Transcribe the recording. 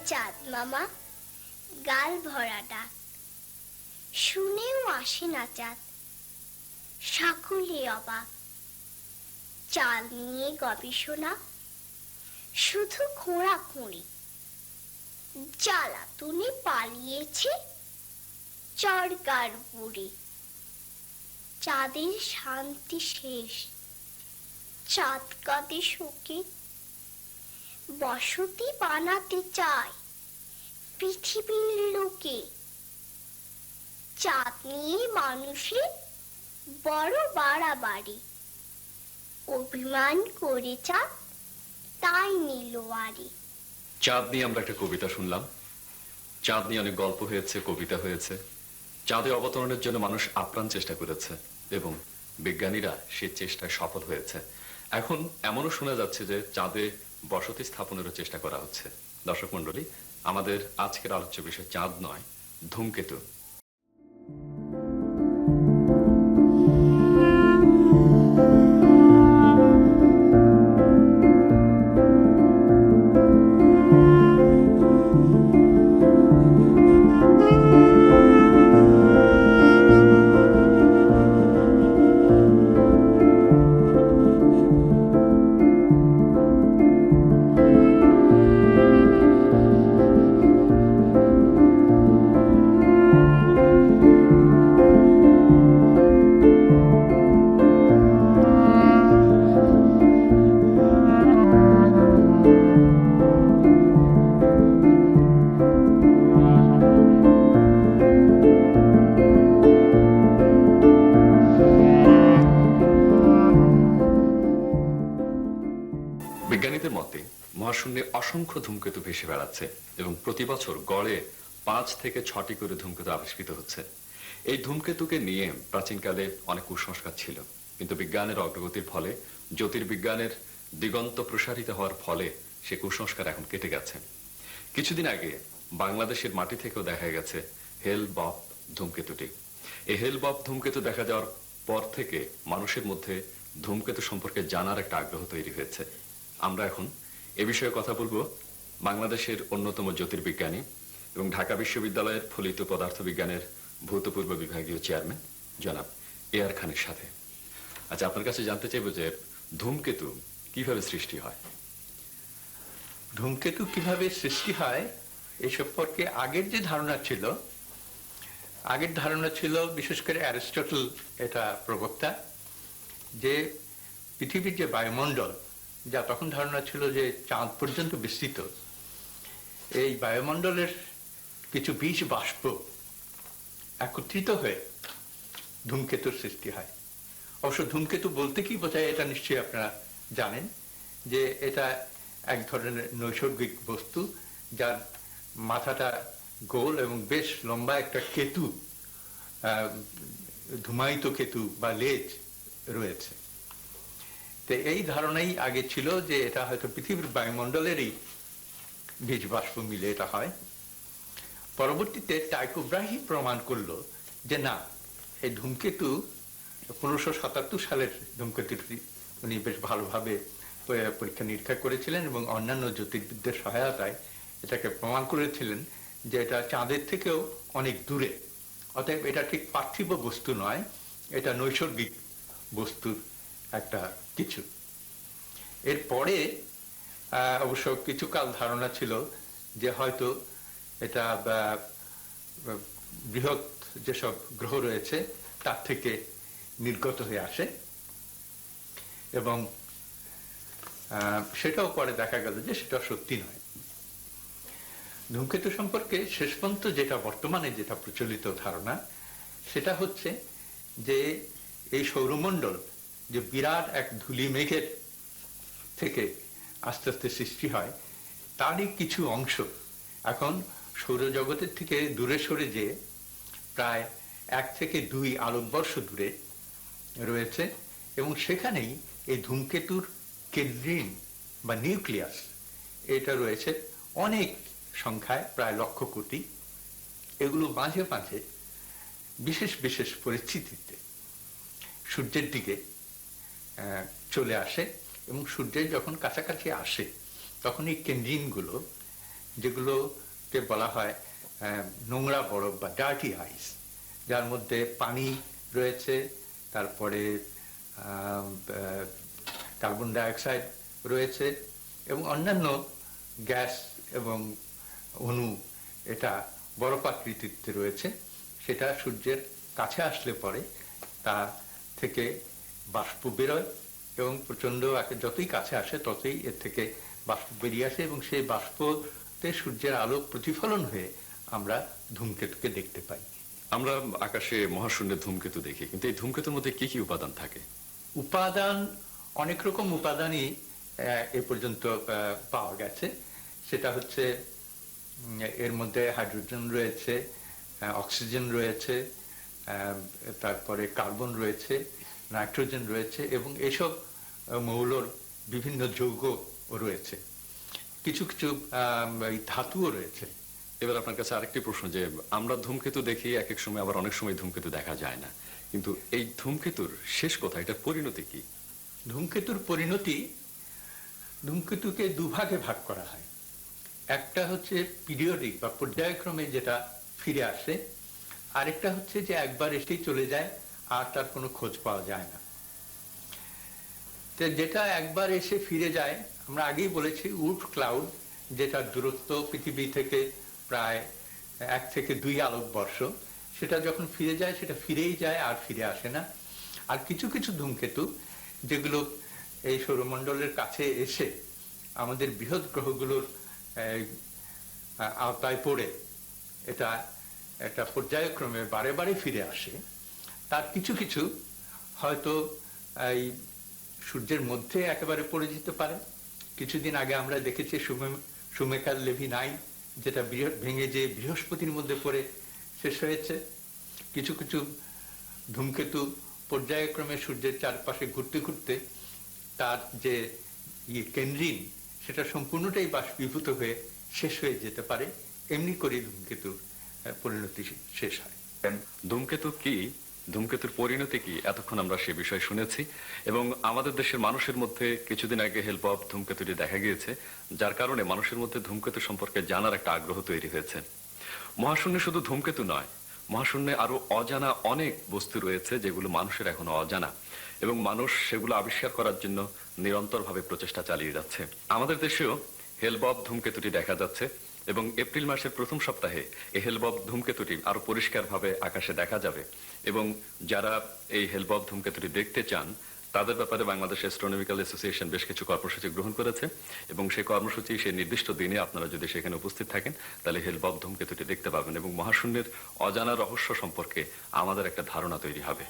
চাঁদ মামা গাল ভরা ডাক, শুনেও আসে না চাঁদ, সকলে অবাক। চাল নিয়ে গবেষণা, শুধু খোঁড়াখুঁড়ি, জ্বালাতনে পালিয়েছে চরকার বুড়ি। চাঁদের শান্তি শেষ, চাঁদ কাঁদে শোকে, বসতি বানাতে চায় পৃথিবীর লোকে। চাঁদ নিয়ে মানুষের বড় বাড়াবাড়ি, অভিমান করে চাঁদ তাই নিল আড়ি। চাঁদ নিয়ে আমরা একটা কবিতা শুনলাম। চাঁদ নিয়ে অনেক গল্প হয়েছে, কবিতা হয়েছে। চাঁদে অবতরণের জন্য মানুষ আপ্রাণ চেষ্টা করেছে এবং বিজ্ঞানীরা সে চেষ্টায় সফল হয়েছে। এখন এমনও শোনা যাচ্ছে যে চাঁদে বসতি স্থাপনেরও চেষ্টা করা হচ্ছে। দর্শক মণ্ডলী, আমাদের আজকের আলোচ্য বিষয় চাঁদ নয়, ধূমকেতু। বিজ্ঞানীদের মতে মহাশূন্যে অসংখ্য ধূমকেতু ভেসে বেড়াচ্ছে এবং প্রতি বছর গড়ে 5 থেকে 6টি করে ধূমকেতু আবিষ্কৃত হচ্ছে। এই ধূমকেতুকে নিয়ে প্রাচীনকালে অনেক কুসংস্কার ছিল, কিন্তু বিজ্ঞানের অগ্রগতির ফলে, জ্যোতির্বিজ্ঞানের দিগন্ত প্রসারিত হওয়ার ফলে সে কুসংস্কার এখন কেটে গেছে। কিছুদিন আগে বাংলাদেশের মাটি থেকেও দেখা গেছে হেল-বপ ধূমকেতুটি। এই হেল-বপ ধূমকেতু দেখা যাওয়ার পর থেকে মানুষের মধ্যে ধূমকেতু সম্পর্কে জানার একটা আগ্রহ তৈরি হয়েছে। আমরা এখন এ বিষয়ে কথা বলবো বাংলাদেশের অন্যতম জ্যোতির্বিজ্ঞানী এবং ঢাকা বিশ্ববিদ্যালয়ের ফলিত পদার্থ বিজ্ঞানের ভূতপূর্ব বিভাগীয় চেয়ারম্যান জনাব এআর খানের সাথে। আচ্ছা, আপনার কাছে জানতে চাইবো যে ধূমকেতু কিভাবে সৃষ্টি হয়? ধূমকেতু কিভাবে সৃষ্টি হয় এই সম্পর্কে আগের ধারণা ছিল বিশেষ করে অ্যারিস্টটল এটা প্রবক্তা, যে পৃথিবীর যে বায়ুমণ্ডল, যা তখন ধারণা ছিল যে চাঁদ পর্যন্ত বিস্তৃত, এই বায়ুমণ্ডলের কিছু বীজ বাষ্প একত্রিত হয়ে ধূমকেতুর সৃষ্টি হয়। অবশ্য ধূমকেতু বলতে কি বোঝায় এটা নিশ্চয়ই আপনারা জানেন, যে এটা এক ধরনের নৈসর্গিক বস্তু যার মাথাটা গোল এবং বেশ লম্বা একটা কেতু, ধূমায়িত কেতু বা লেজ রয়েছে। তো এই ধারণাই আগে ছিল যে এটা হয়তো পৃথিবীর বায়ুমণ্ডলেরই বীজ বাষ্প মিলে এটা হয়। পরবর্তীতে টাইকো ব্রাহি প্রমাণ করলো যে না, এই ধূমকেতু 1577 সালের ধূমকেতুটি উনি বেশ ভালোভাবে পরীক্ষা নিরীক্ষা করেছিলেন এবং অন্যান্য জ্যোতির্বিদদের সহায়তায় এটাকে প্রমাণ করেছিলেন যে এটা চাঁদের থেকেও অনেক দূরে। অতএব এটা ঠিক পার্থিব বস্তু নয়, এটা নৈসর্গিক বস্তুর একটা কিছু। এরপরে অবশ্য কিছুকাল ধারণা ছিল যে হয়তো এটা বৃহৎ যেসব গ্রহ রয়েছে তার থেকে নির্গত হয়ে আসে, এবং সেটাও পরে দেখা গেল যে সেটা সত্যি নয়। ধূমকেতু সম্পর্কে শেষ পর্যন্ত যেটা বর্তমানে যেটা প্রচলিত ধারণা, সেটা হচ্ছে যে এই সৌরমণ্ডল যে বিরাট এক ধূলি মেঘের থেকে আস্তে আস্তে সৃষ্টি হয়, তারই কিছু অংশ এখন সৌরজগতের থেকে দূরে সরে যেয়ে প্রায় 1 থেকে 2 আলোকবর্ষ দূরে রয়েছে, এবং সেখানেই এই ধূমকেতুর কেন্দ্রিন বা নিউক্লিয়াস এটা রয়েছে অনেক সংখ্যায়, প্রায় 1,00,000 কোটি। এগুলো মাঝে মাঝে বিশেষ বিশেষ পরিস্থিতিতে সূর্যের দিকে চলে আসে, এবং সূর্যের যখন কাছাকাছি আসে তখন এই কেন্দ্রিনগুলো যেগুলোকে বলা হয় নোংরা বরফ বা ডার্টি আইস, যার মধ্যে পানি রয়েছে, তারপরে কার্বন ডাইঅক্সাইড রয়েছে এবং অন্যান্য গ্যাস এবং অণু এটা বরফাকৃতিতে রয়েছে। সেটা সূর্যের কাছে আসলে পরে তা থেকে বাষ্প বেরোয় এবং প্রচন্ড যতই কাছে আসে ততই এর থেকে বাষ্প বেরিয়ে আসে এবং সেই বাষ্পতে সূর্যের আলো প্রতিফলন হয়ে আমরা ধূমকেতুকে দেখতে পাই। আমরা আকাশে মহাশূন্যে ধূমকেতু দেখি, কিন্তু এই ধূমকেতুর মধ্যে কি কি উপাদান থাকে? উপাদান অনেক রকম উপাদানই এ পর্যন্ত পাওয়া গেছে। সেটা হচ্ছে এর মধ্যে হাইড্রোজেন রয়েছে, অক্সিজেন রয়েছে, তারপরে কার্বন রয়েছে, নাইট্রোজেন রয়েছে এবং এসব মৌলর বিভিন্ন যৌগ রয়েছে। কিছু কিছু ধাতুও রয়েছে। এবার আপনার কাছে আরেকটি প্রশ্ন, যে আমরা ধূমকেতু দেখি এক এক সময়, আবার অনেক সময় ধূমকেতু দেখা যায় না, কিন্তু এই ধূমকেতুর শেষ কোথায়, এটার পরিণতি কি? ধূমকেতুর পরিণতি, ধূমকেতুকে দুভাগে ভাগ করা হয়। একটা হচ্ছে পিরিয়ডিক বা পর্যায়ক্রমে যেটা ফিরে আসে, আরেকটা হচ্ছে যে একবার এসেই চলে যায় আর তার কোনো খোঁজ পাওয়া যায় না। তো যেটা একবার এসে ফিরে যায়, আমরা আগেই বলেছি উড ক্লাউড, যেটার দূরত্ব পৃথিবী থেকে প্রায় 1 থেকে 2 আলোকবর্ষ, সেটা যখন ফিরে যায় সেটা ফিরেই যায় আর ফিরে আসে না। আর কিছু কিছু ধূমকেতু যেগুলো এই সৌরমণ্ডলের কাছে এসে আমাদের বৃহৎ গ্রহগুলোর আওতায় পড়ে এটা একটা পর্যায়ক্রমে বারে বারে ফিরে আসে। তার কিছু কিছু হয়তো এই সূর্যের মধ্যে একেবারে পড়ে যেতে পারে। কিছুদিন আগে আমরা দেখেছি শুমেকার লেভি 9, যেটা ভেঙে যে বৃহস্পতির মধ্যে পড়ে শেষ হয়েছে। কিছু কিছু ধূমকেতু পর্যায়ক্রমে সূর্যের চারপাশে ঘুরতে ঘুরতে তার যে কেন্দ্রিন সেটা সম্পূর্ণটাই বাষ্পীভূত হয়ে শেষ হয়ে যেতে পারে। এমনি করে ধূমকেতুর পরিণতি শেষ হয়। ধূমকেতু কি, ধূমকেতুর পরিণতি কি, এতক্ষণ আমরা সে বিষয়ে শুনেছি এবং আমাদের দেশের মানুষের মধ্যে কিছুদিন আগে হেল্প অফ ধূমকেতুটি দেখা গিয়েছে, যার কারণে মানুষের মধ্যে ধূমকেতু সম্পর্কে জানার একটা আগ্রহ তৈরি হয়েছে। মহাশূন্যে শুধু ধূমকেতু নয়, মহাশূন্যে আরো অজানা অনেক বস্তু রয়েছে যেগুলো মানুষের এখনো অজানা, এবং মানুষ সেগুলো আবিষ্কার করার জন্য নিরন্তরভাবে প্রচেষ্টা চালিয়ে যাচ্ছে। আমাদের দেশেও হেল্প অফ ধূমকেতুটি দেখা যাচ্ছে এবং এপ্রিল মাসের প্রথম সপ্তাহে এই হেল্প অফ ধূমকেতুটি আরো পরিষ্কারভাবে আকাশে দেখা যাবে। এবং যারা এই হেল্প অফ ধূমকেতুটি দেখতে চান তাদের ব্যাপারে বাংলাদেশ অ্যাস্ট্রোনমিক্যাল অ্যাসোসিয়েশন বেশ কিছু কর্মসূচি গ্রহণ করেছে এবং সেই কর্মসূচি সেই নির্দিষ্ট দিনে আপনারা যদি সেখানে উপস্থিত থাকেন তাহলে হেল্প অফ ধূমকেতুটি দেখতে পাবেন এবং মহাশূন্যের অজানা রহস্য সম্পর্কে আমাদের একটা ধারণা তৈরি হবে।